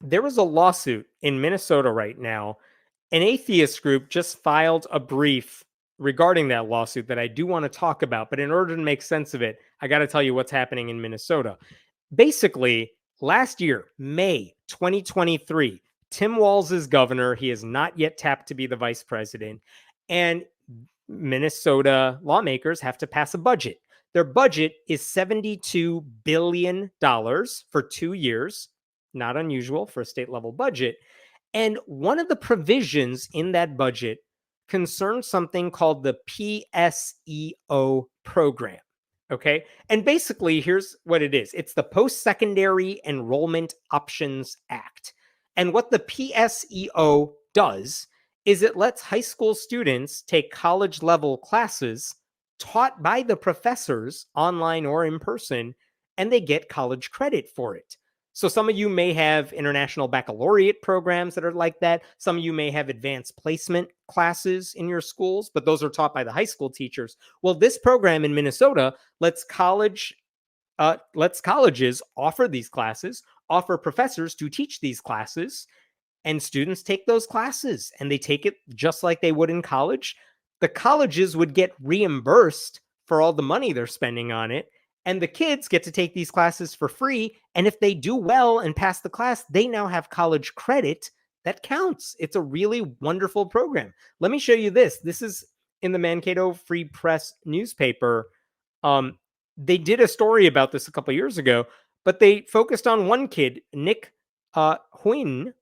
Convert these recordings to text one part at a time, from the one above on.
There was a lawsuit in Minnesota right now. An atheist group just filed a brief regarding that lawsuit that I do want to talk about. But in order to make sense of it, I got to tell you what's happening in Minnesota. Basically, last year, May 2023, Tim Walz is governor. He is not yet tapped to be the vice president. And Minnesota lawmakers have to pass a budget. Their budget is $72 billion for 2 years. Not unusual for a state level budget. And one of the provisions in that budget concerns something called the PSEO program. Okay. And basically, here's what it is: it's the Postsecondary Enrollment Options Act. And what the PSEO does is it lets high school students take college level classes taught by the professors online or in person, and they get college credit for it. So some of you may have international baccalaureate programs that are like that. Some of you may have advanced placement classes in your schools, but those are taught by the high school teachers. Well, this program in Minnesota lets colleges offer these classes, offer professors to teach these classes, and students take those classes and they take it just like they would in college. The colleges would get reimbursed for all the money they're spending on it, and the kids get to take these classes for free. And if they do well and pass the class, they now have college credit that counts. It's a really wonderful program. Let me show you this. This is in the Mankato Free Press newspaper. They did a story about this a couple years ago, but they focused on one kid, Nick Huyn,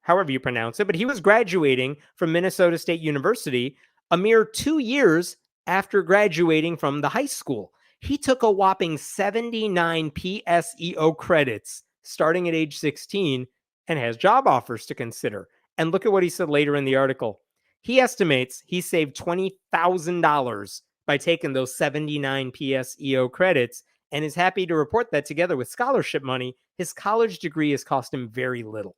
however you pronounce it, but he was graduating from Minnesota State University a mere 2 years after graduating from the high school. He took a whopping 79 PSEO credits starting at age 16 and has job offers to consider. And look at what he said later in the article. He estimates he saved $20,000 by taking those 79 PSEO credits and is happy to report that together with scholarship money, his college degree has cost him very little,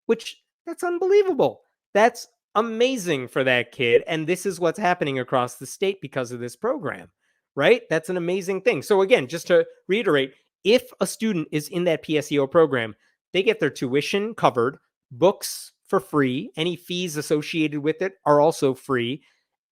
which that's unbelievable. That's amazing for that kid. And this is what's happening across the state because of this program, right? That's an amazing thing. So again, just to reiterate, if a student is in that PSEO program, they get their tuition covered, books for free, any fees associated with it are also free,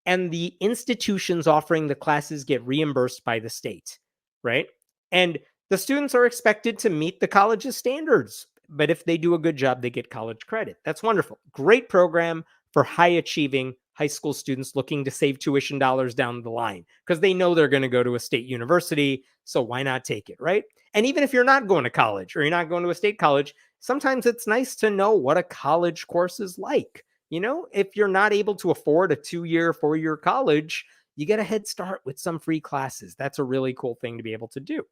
and the institutions offering the classes get reimbursed by the state, right? And the students are expected to meet the college's standards, but if they do a good job, they get college credit. That's wonderful. Great program for high achieving high school students looking to save tuition dollars down the line because they know they're going to go to a state university. So why not take it, right? And even if you're not going to college or you're not going to a state college, sometimes it's nice to know what a college course is like. You know, if you're not able to afford a 2-year, 4-year college, you get a head start with some free classes. That's a really cool thing to be able to do.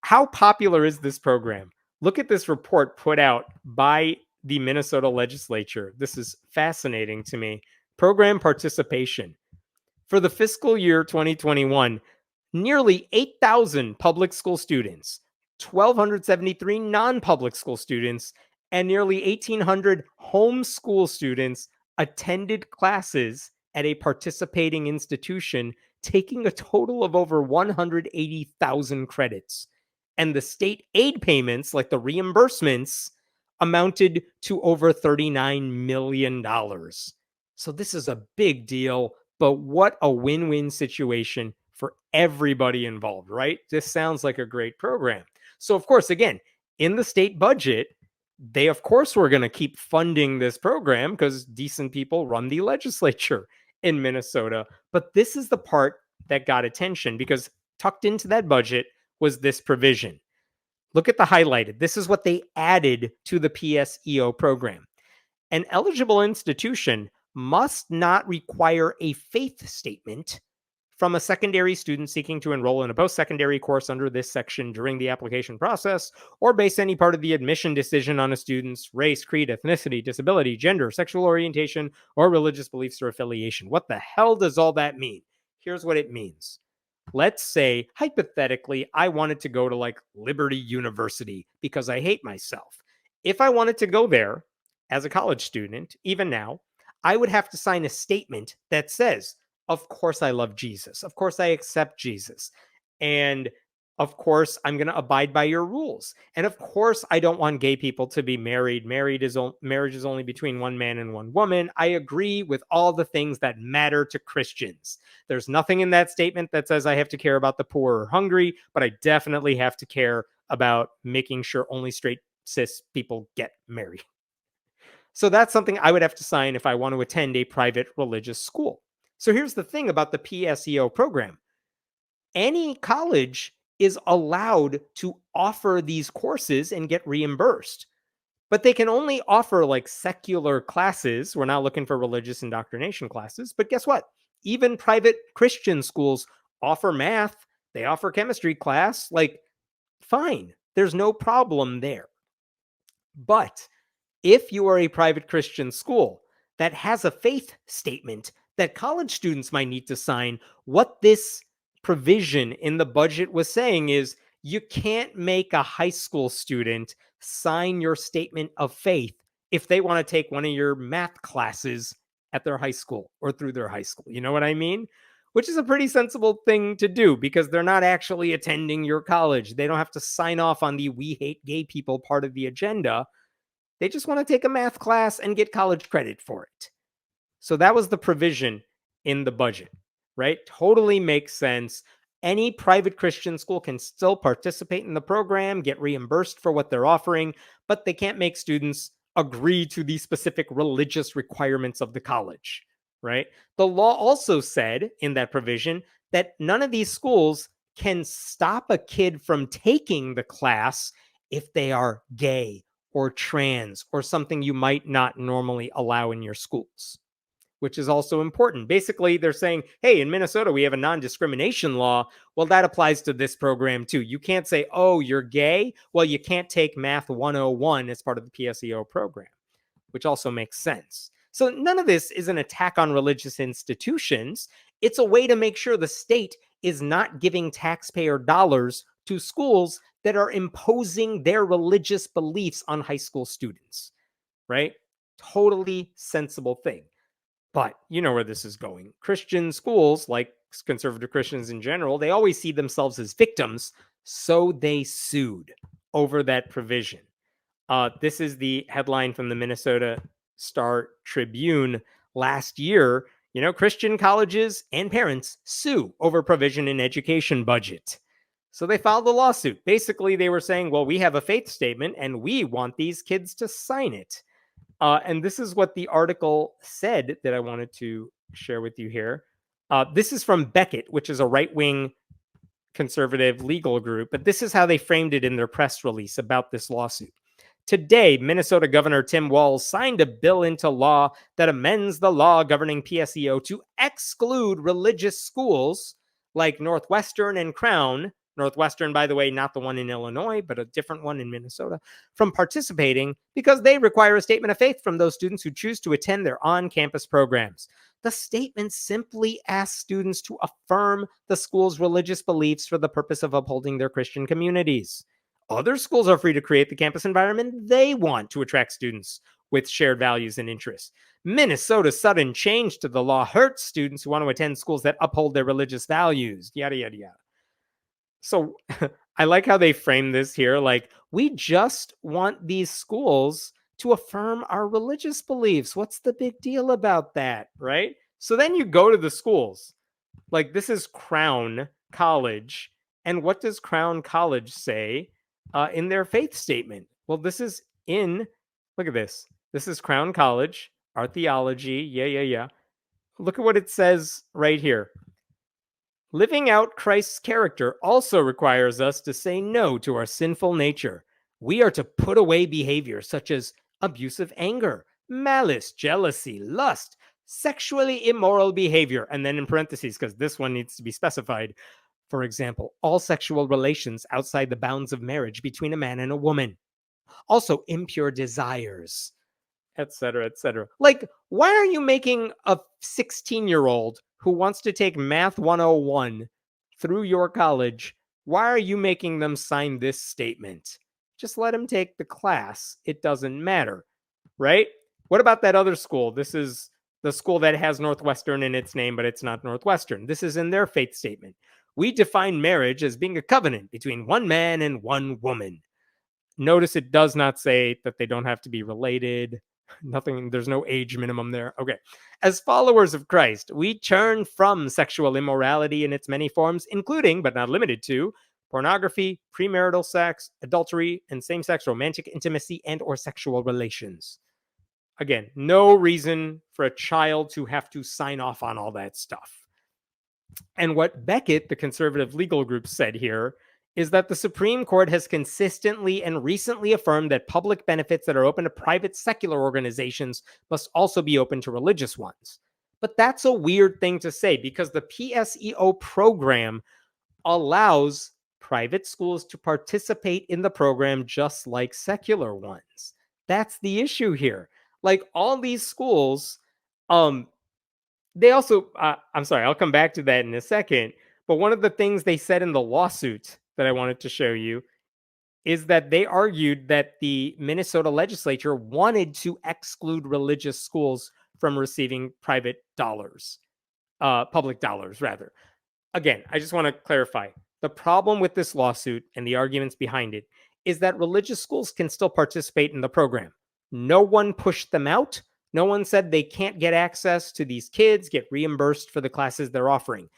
How popular is this program? Look at this report put out by the Minnesota legislature. This is fascinating to me. Program participation. For the fiscal year 2021, nearly 8,000 public school students, 1,273 non-public school students, and nearly 1,800 homeschool students attended classes at a participating institution, taking a total of over 180,000 credits. And the state aid payments, like the reimbursements, amounted to over $39 million. So this is a big deal, but what a win-win situation for everybody involved, right? This sounds like a great program. So of course, again, in the state budget, they of course were going to keep funding this program because decent people run the legislature in Minnesota. But this is the part that got attention because tucked into that budget was this provision. Look at the highlighted. This is what they added to the PSEO program. An eligible institution must not require a faith statement from a secondary student seeking to enroll in a post-secondary course under this section during the application process, or base any part of the admission decision on a student's race, creed, ethnicity, disability, gender, sexual orientation, or religious beliefs or affiliation. What the hell does all that mean? Here's what it means. Let's say, hypothetically, I wanted to go to like Liberty University because I hate myself. If I wanted to go there as a college student, even now, I would have to sign a statement that says, of course I love Jesus. Of course I accept Jesus. And Of course, I'm going to abide by your rules. And of course, I don't want gay people to be married. Marriage is only between one man and one woman. I agree with all the things that matter to Christians. There's nothing in that statement that says I have to care about the poor or hungry, but I definitely have to care about making sure only straight cis people get married. So that's something I would have to sign if I want to attend a private religious school. So here's the thing about the PSEO program. Any college is allowed to offer these courses and get reimbursed, but they can only offer like secular classes. We're not looking for religious indoctrination classes, but guess what? Even private Christian schools offer math, they offer chemistry class. Like, fine, there's no problem there. But if you are a private Christian school that has a faith statement that college students might need to sign, what this provision in the budget was saying is you can't make a high school student sign your statement of faith if they want to take one of your math classes at their high school or through their high school. You know what I mean? Which is a pretty sensible thing to do because they're not actually attending your college. They don't have to sign off on the "we hate gay people" part of the agenda. They just want to take a math class and get college credit for it. So that was the provision in the budget, right? Totally makes sense. Any private Christian school can still participate in the program, get reimbursed for what they're offering, but they can't make students agree to the specific religious requirements of the college, right? The law also said in that provision that none of these schools can stop a kid from taking the class if they are gay or trans or something you might not normally allow in your schools, which is also important. Basically, they're saying, hey, in Minnesota, we have a non-discrimination law. Well, that applies to this program too. You can't say, oh, you're gay. Well, you can't take Math 101 as part of the PSEO program, which also makes sense. So none of this is an attack on religious institutions. It's a way to make sure the state is not giving taxpayer dollars to schools that are imposing their religious beliefs on high school students, right? Totally sensible thing. But you know where this is going. Christian schools, like conservative Christians in general, they always see themselves as victims, so they sued over that provision. This is the headline from the Minnesota Star Tribune last year. You know, Christian colleges and parents sue over provision in education budget. So they filed a lawsuit. Basically, they were saying, well, we have a faith statement and we want these kids to sign it. And this is what the article said that I wanted to share with you here. This is from Beckett, which is a right-wing conservative legal group, but this is how they framed it in their press release about this lawsuit. Today, Minnesota Governor Tim Walz signed a bill into law that amends the law governing PSEO to exclude religious schools like Northwestern and Crown. Northwestern, by the way, not the one in Illinois, but a different one in Minnesota, from participating because they require a statement of faith from those students who choose to attend their on-campus programs. The statement simply asks students to affirm the school's religious beliefs for the purpose of upholding their Christian communities. Other schools are free to create the campus environment they want to attract students with shared values and interests. Minnesota's sudden change to the law hurts students who want to attend schools that uphold their religious values, yada, yada, yada. So I like how they frame this here. Like, we just want these schools to affirm our religious beliefs. What's the big deal about that, right? So then you go to the schools. Like, this is Crown College. And what does Crown College say in their faith statement? Well, this is look at this. This is Crown College, our theology. Yeah. Look at what it says right here. Living out Christ's character also requires us to say no to our sinful nature. We are to put away behavior such as abusive anger, malice, jealousy, lust, sexually immoral behavior, and then in parentheses, because this one needs to be specified. For example, all sexual relations outside the bounds of marriage between a man and a woman. Also, impure desires, etc., etc. Like, why are you making a 16-year-old who wants to take Math 101 through your college? Why are you making them sign this statement? Just let them take the class. It doesn't matter, right? What about that other school? This is the school that has Northwestern in its name, but it's not Northwestern. This is in their faith statement. We define marriage as being a covenant between one man and one woman. Notice it does not say that they don't have to be related. Nothing, there's no age minimum there. Okay. As followers of Christ, we turn from sexual immorality in its many forms, including, but not limited to, pornography, premarital sex, adultery, and same-sex romantic intimacy and or sexual relations. Again, no reason for a child to have to sign off on all that stuff. And what Beckett, the conservative legal group, said here is that the Supreme Court has consistently and recently affirmed that public benefits that are open to private secular organizations must also be open to religious ones. But that's a weird thing to say because the PSEO program allows private schools to participate in the program just like secular ones. That's the issue here. Like all these schools, they also, I'm sorry, I'll come back to that in a second. But one of the things they said in the lawsuit that I wanted to show you is that they argued that the Minnesota legislature wanted to exclude religious schools from receiving private dollars, public dollars, rather. Again, I just want to clarify. The problem with this lawsuit and the arguments behind it is that religious schools can still participate in the program. No one pushed them out. No one said they can't get access to these kids, get reimbursed for the classes they're offering.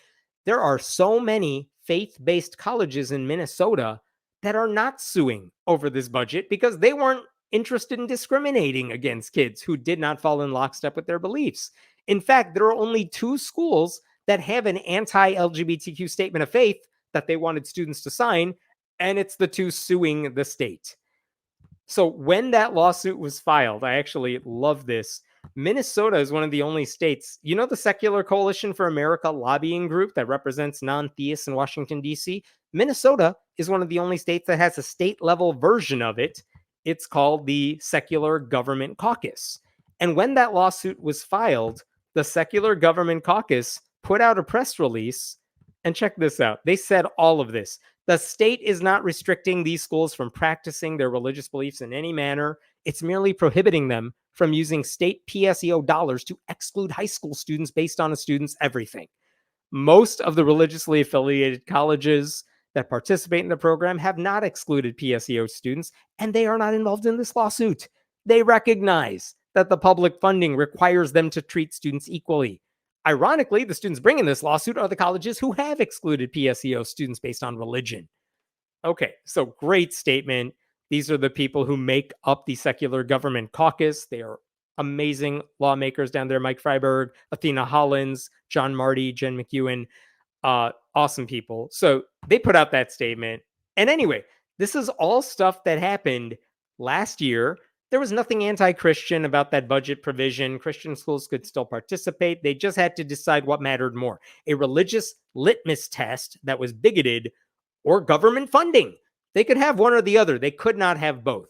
There are so many faith-based colleges in Minnesota that are not suing over this budget because they weren't interested in discriminating against kids who did not fall in lockstep with their beliefs. In fact, there are only 2 schools that have an anti-LGBTQ statement of faith that they wanted students to sign, and it's the 2 suing the state. So when that lawsuit was filed, I actually love this. Minnesota is one of the only states, you know, the Secular Coalition for America lobbying group that represents non-theists in Washington, D.C. Minnesota is one of the only states that has a state level version of it. It's called the Secular Government Caucus. And when that lawsuit was filed, the Secular Government Caucus put out a press release. And check this out. They said all of this. The state is not restricting these schools from practicing their religious beliefs in any manner. It's merely prohibiting them from using state PSEO dollars to exclude high school students based on a student's everything. Most of the religiously affiliated colleges that participate in the program have not excluded PSEO students, and they are not involved in this lawsuit. They recognize that the public funding requires them to treat students equally. Ironically, the students bringing this lawsuit are the colleges who have excluded PSEO students based on religion. Okay, so great statement. These are the people who make up the Secular Government Caucus. They are amazing lawmakers down there. Mike Freiberg, Athena Hollins, John Marty, Jen McEwen. Awesome people. So they put out that statement. And anyway, this is all stuff that happened last year. There was nothing anti-Christian about that budget provision. Christian schools could still participate. They just had to decide what mattered more, a religious litmus test that was bigoted or government funding. They could have one or the other. They could not have both.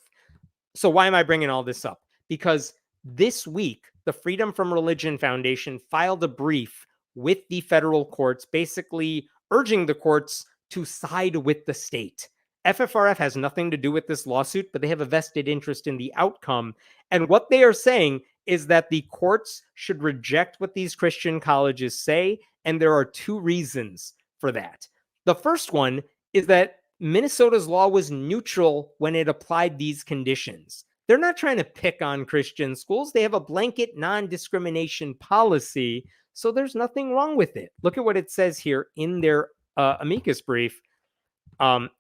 So why am I bringing all this up? Because this week, the Freedom from Religion Foundation filed a brief with the federal courts, basically urging the courts to side with the state. FFRF has nothing to do with this lawsuit, but they have a vested interest in the outcome. And what they are saying is that the courts should reject what these Christian colleges say. And there are 2 reasons for that. The first one is that Minnesota's law was neutral when it applied these conditions. They're not trying to pick on Christian schools. They have a blanket non-discrimination policy, so there's nothing wrong with it. Look at what it says here in their amicus brief.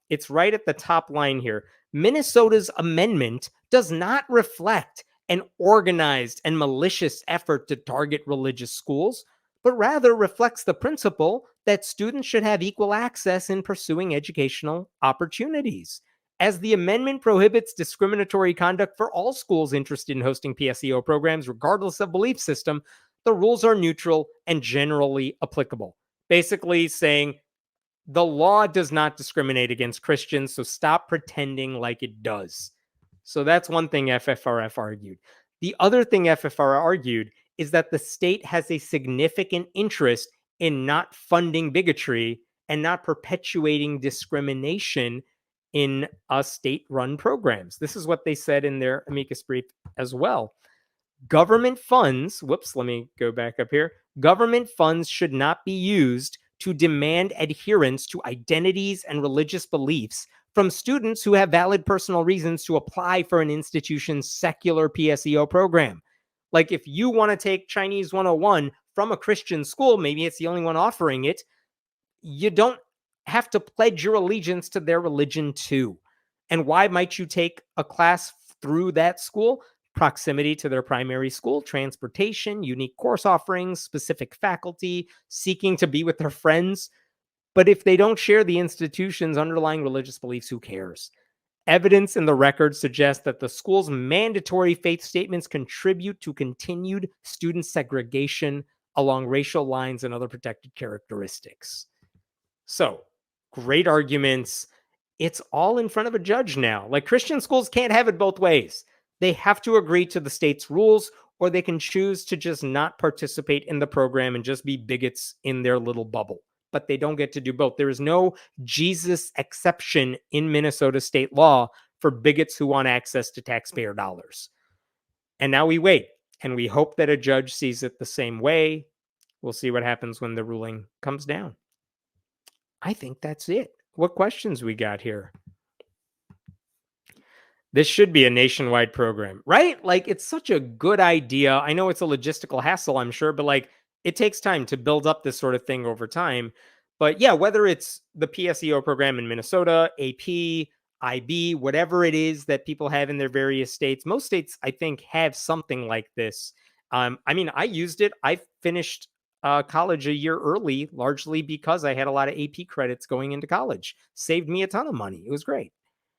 It's right at the top line here. Minnesota's amendment does not reflect an organized and malicious effort to target religious schools, but rather reflects the principle that students should have equal access in pursuing educational opportunities. As the amendment prohibits discriminatory conduct for all schools interested in hosting PSEO programs, regardless of belief system, the rules are neutral and generally applicable. Basically saying the law does not discriminate against Christians, so stop pretending like it does. So that's one thing FFRF argued. The other thing FFRF argued is that the state has a significant interest in not funding bigotry and not perpetuating discrimination in state-run programs. This is what they said in their amicus brief as well. Government funds, let me go back up here. Government funds should not be used to demand adherence to identities and religious beliefs from students who have valid personal reasons to apply for an institution's secular PSEO program. Like if you want to take Chinese 101 from a Christian school, maybe it's the only one offering it, you don't have to pledge your allegiance to their religion too. And why might you take a class through that school? Proximity to their primary school, transportation, unique course offerings, specific faculty, seeking to be with their friends. But if they don't share the institution's underlying religious beliefs, who cares? Evidence in the record suggests that the school's mandatory faith statements contribute to continued student segregation along racial lines and other protected characteristics. So, great arguments. It's all in front of a judge now. Like Christian schools can't have it both ways. They have to agree to the state's rules, or they can choose to just not participate in the program and just be bigots in their little bubble. But they don't get to do both. There is no Jesus exception in Minnesota state law for bigots who want access to taxpayer dollars. And now we wait, and we hope that a judge sees it the same way. We'll see what happens when the ruling comes down. I think that's it. What questions we got here? This should be a nationwide program, right? Like it's such a good idea. I know it's a logistical hassle, I'm sure, but like it takes time to build up this sort of thing over time. But yeah, whether it's the PSEO program in Minnesota, AP, IB, whatever it is that people have in their various states, most states I think have something like this. I mean, I used it. I finished college a year early, largely because I had a lot of AP credits going into college. Saved me a ton of money. It was great.